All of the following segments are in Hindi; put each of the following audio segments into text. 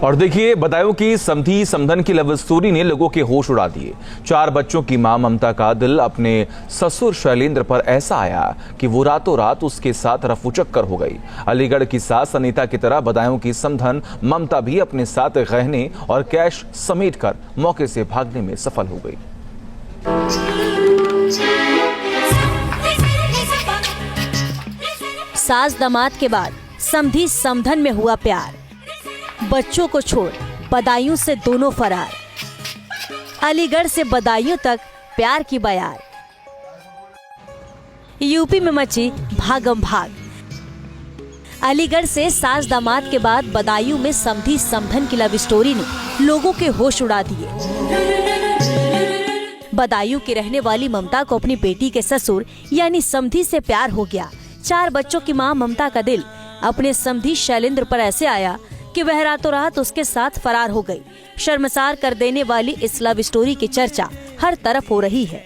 और देखिए, बदायूं की समधी समधन की लव स्टोरी ने लोगों के होश उड़ा दिए। 4 बच्चों की मां ममता का दिल अपने ससुर शैलेंद्र पर ऐसा आया कि वो रातों रात उसके साथ रफूचक्कर हो गई। अलीगढ़ की सास अनीता की तरह बदायूं की समधन ममता भी अपने साथ गहने और कैश समेटकर मौके से भागने में सफल हो गई। सास दामाद के बाद समधी समधन में हुआ प्यार। बच्चों को छोड़ बदायूं से दोनों फरार। अलीगढ़ से बदायूं तक प्यार की बयार। यूपी में मची भागम भाग। अलीगढ़ से सास दामाद के बाद बदायूं में समधी समधन की लव स्टोरी ने लोगों के होश उड़ा दिए। बदायूं की रहने वाली ममता को अपनी बेटी के ससुर यानी समधी से प्यार हो गया। 4 बच्चों की मां ममता का दिल अपने समधी शैलेंद्र पर ऐसे आया कि वह रातों रात उसके साथ फरार हो गई। शर्मसार कर देने वाली इस लव स्टोरी की चर्चा हर तरफ हो रही है।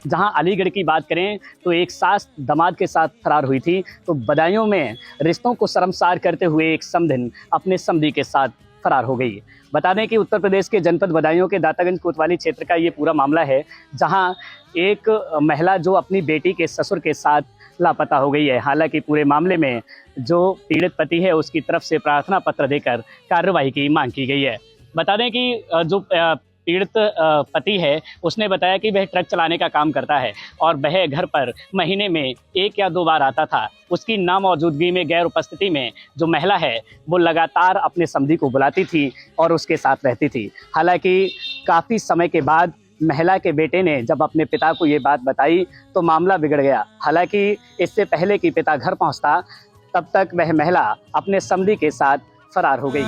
जहां अलीगढ़ की बात करें तो एक सास दामाद के साथ फरार हुई थी, तो बदायूं में रिश्तों को शर्मसार करते हुए एक समधन अपने समधी के साथ फरार हो गई। बता दें कि उत्तर प्रदेश के जनपद बदायूं के दातागंज कोतवाली क्षेत्र का ये पूरा मामला है, जहां एक महिला जो अपनी बेटी के ससुर के साथ लापता हो गई है। हालांकि पूरे मामले में जो पीड़ित पति है उसकी तरफ से प्रार्थना पत्र देकर कार्रवाई की मांग की गई है। बता दें कि जो पीड़ित पति है उसने बताया कि वह ट्रक चलाने का काम करता है और वह घर पर महीने में 1 या 2 बार आता था। उसकी नामौजूदगी में, गैर उपस्थिति में जो महिला है वो लगातार अपने समधी को बुलाती थी और उसके साथ रहती थी। हालांकि काफ़ी समय के बाद महिला के बेटे ने जब अपने पिता को ये बात बताई तो मामला बिगड़ गया। हालांकि इससे पहले कि पिता घर पहुंचता तब तक वह महिला अपने समधी के साथ फरार हो गई।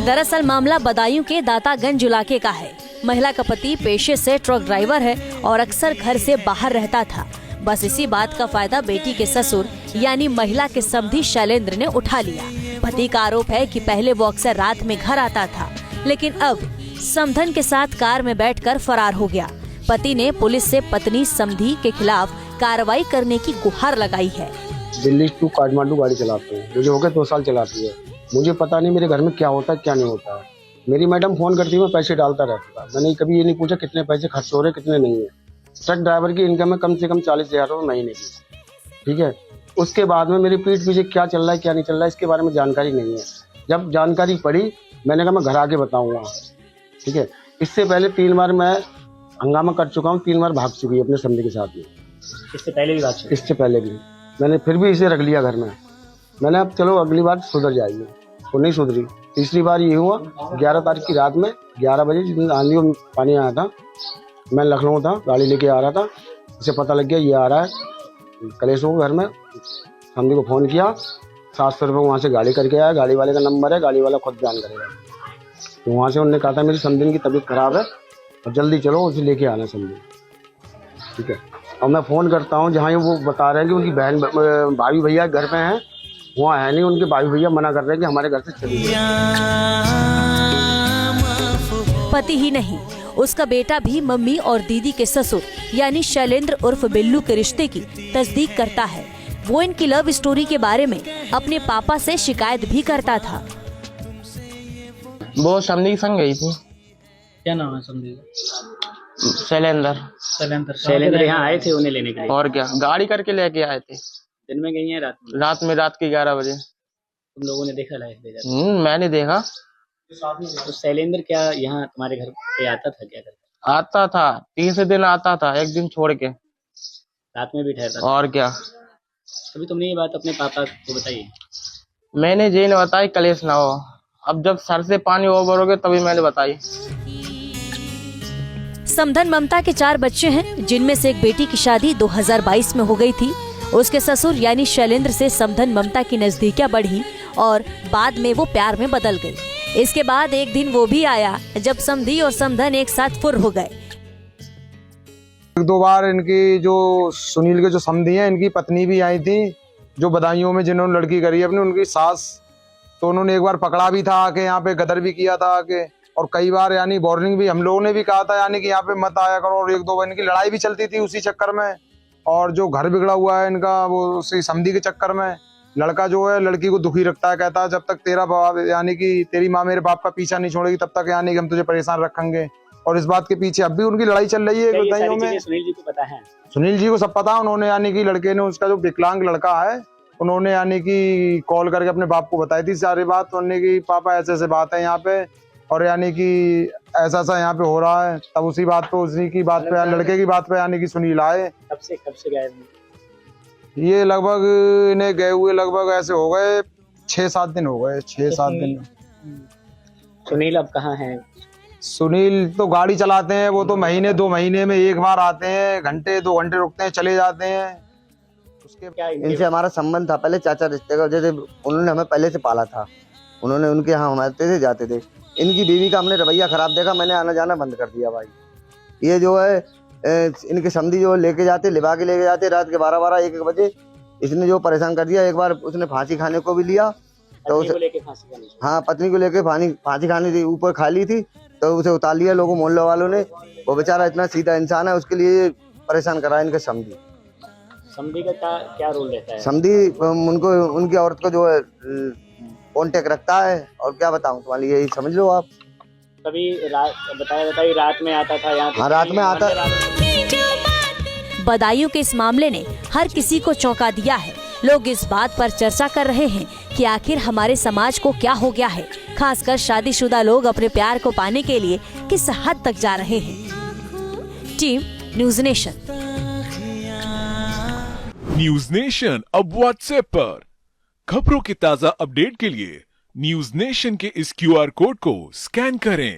दरअसल मामला बदायूं के दातागंज इलाके का है। महिला का पति पेशे से ट्रक ड्राइवर है और अक्सर घर से बाहर रहता था। बस इसी बात का फायदा बेटी के ससुर यानी महिला के समधी शैलेंद्र ने उठा लिया। पति का आरोप है कि पहले वो अक्सर रात में घर आता था, लेकिन अब समधन के साथ कार में बैठकर फरार हो गया। पति ने पुलिस से पत्नी समधी के खिलाफ कार्रवाई करने की गुहार लगाई है। दिल्ली टू काठमांडू गाड़ी चलाते हैं, मुझे हो गए 2 साल चलाती है। मुझे पता नहीं मेरे घर में क्या होता है क्या नहीं होता है। मेरी मैडम फोन करती है, मैं पैसे डालता रहता था। मैंने कभी ये नहीं पूछा कितने पैसे खर्च हो रहे कितने नहीं है। ट्रक ड्राइवर की इनकम है कम से कम 40,000 रुपये महीने की, ठीक है। उसके बाद में मेरी पीठ पीछे क्या चल रहा है क्या नहीं चल रहा है इसके बारे में जानकारी नहीं है। जब जानकारी पड़ी मैंने कहा मैं घर आके बताऊंगा, ठीक है। इससे पहले 3 बार मैं हंगामा कर चुका हूँ, 3 बार भाग चुकी है अपने समधी के साथ में। इससे पहले भी भाग चुकी? इससे पहले भी मैंने फिर भी इसे रख लिया घर में। मैंने अब चलो अगली बार सुधर जाएगी, वो नहीं सुधरी। तीसरी बार ये हुआ 11 तारीख की रात में 11 बजे, जिस दिन आंधी और पानी आया था, मैं लखनऊ था, गाड़ी लेके आ रहा था। इसे पता लग गया ये आ रहा है कलेश को घर में। समधी को फ़ोन किया, 700 रुपये वहाँ से गाड़ी करके आया। गाड़ी वाले का नंबर है, गाड़ी वाला खुद जान करेगा। तो वहाँ से उन्होंने कहा था मेरी समधी की तबीयत खराब है और जल्दी चलो उसे लेके आना समधी, ठीक है। और मैं फ़ोन करता हूँ जहाँ वो बता रहे हैं कि उनकी बहन भाभी भैया घर पे हैं, वहाँ है नहीं। उनके भाई भैया मना कर रहे हैं कि हमारे घर से चली जाए। पति ही नहीं, उसका बेटा भी मम्मी और दीदी के ससुर यानी शैलेंद्र उर्फ बिल्लू के रिश्ते की तस्दीक करता है। वो इनकी लव स्टोरी के बारे में अपने पापा से शिकायत भी करता था। वो समधी के संग गई थी। क्या नाम है समधी? शैलेंद्र यहाँ आए थे उन्हें लेने के लिए? और क्या, गाड़ी करके लेके आए थे। दिन में गई है रात में रात के 11 बजे। तुम लोगों ने देखा लाइफ? मैंने देखा। तो शैलेंद्र क्या यहाँ तुम्हारे घर पे आता था? क्या करता? आता था, 3 दिन आता था, एक दिन छोड़ के। रात में भी ठहरता था? और क्या। कभी तुमने ये बात अपने पापा को बताई? मैंने जी ने बताई कलेश ना हो। अब जब सर से पानी ओवर हो गया तभी मैंने बताई। समधन ममता के 4 बच्चे हैं, जिनमें से एक बेटी की शादी 2022 में हो गई थी। उसके ससुर यानी शैलेंद्र से समधन ममता की नजदीकियां बढ़ी और बाद में वो प्यार में बदल गई। इसके बाद एक दिन वो भी आया जब समधी और समधन एक साथ फुर हो गए। 1-2 बार इनकी जो सुनील के जो समधी हैं, इनकी पत्नी भी आई थी जो बदायूं में जिन्होंने लड़की करी अपनी, उनकी सास। तो उन्होंने एक बार पकड़ा भी था आके, यहाँ पे गदर भी किया था आके। और कई बार यानी वार्निंग भी हम लोगों ने भी कहा था यानी कि यहाँ पे मत आया करो। और 1-2 बार इनकी लड़ाई भी चलती थी उसी चक्कर में। और जो घर बिगड़ा हुआ है इनका वो उसी समधी के चक्कर में। लड़का जो है लड़की को दुखी रखता है, कहता है जब तक तेरा बाप यानी कि तेरी माँ मेरे बाप का पीछा नहीं छोड़ेगी तब तक यानी कि हम तुझे परेशान रखेंगे। और इस बात के पीछे अब भी उनकी लड़ाई चल रही है क्या ये बदायूं सारी में। चीजें सुनील जी को पता है? सुनील जी को सब पता, उन्होंने यानी कि लड़के ने, उसका जो विकलांग लड़का है, उन्होंने यानी कि कॉल करके अपने बाप को बताई थी सारी बात। उन्होंने कि पापा ऐसे ऐसे बात है यहाँ पे, और यानी कि ऐसा ऐसा यहाँ पे हो रहा है। तब उसी बात पे, उसी की बात पे, लड़के की बात पे यानी कि सुनील आए। कब से गए? ये लगभग इन्हें गए हुए लगभग ऐसे हो गए 6-7 दिन हो गए, 6-7 दिन। सुनील अब कहाँ है? सुनील तो गाड़ी चलाते हैं, वो तो महीने 2 महीने में एक बार आते हैं, घंटे 2 घंटे रुकते हैं, चले जाते हैं। उसके क्या इनसे हमारा संबंध था पहले चाचा रिश्ते का, जैसे उन्होंने हमें पहले से पाला था, उन्होंने उनके यहाँ हम आते थे जाते थे। इनकी बीवी का हमने रवैया खराब देखा, मैंने आना जाना बंद कर दिया भाई। ये जो है इनके समधी जो लेके जाते, लिवा के लेके जाते रात के 12-12 1-1 बजे। इसने जो परेशान कर दिया, एक बार उसने फांसी खाने को भी लिया तो उसे, हाँ पत्नी को लेके फांसी खाने थी, ऊपर खा ली थी तो उसे उतार लिया लोगों मोहल्ले वालों ने। वो बेचारा इतना सीधा इंसान है, उसके लिए परेशान करा इनके समधी। समधी का क्या रोल रहता है? समधी उनको, उनकी औरत को जो है कॉन्टेक्ट रखता है, और क्या बताऊं तुम्हारी, यही समझ लो आप। कभी बताइए रात में आता था यहाँ? हाँ रात में आता। बदायूं के इस मामले ने हर किसी को चौंका दिया है। लोग इस बात पर चर्चा कर रहे हैं कि आखिर हमारे समाज को क्या हो गया है। खासकर शादीशुदा लोग अपने प्यार को पाने के लिए किस हद तक जा रहे हैं। Team news nation. News nation अब व्हाट्सएप पर खबरों के ताज़ा अपडेट के लिए न्यूज़ नेशन के इस QR कोड को स्कैन करें।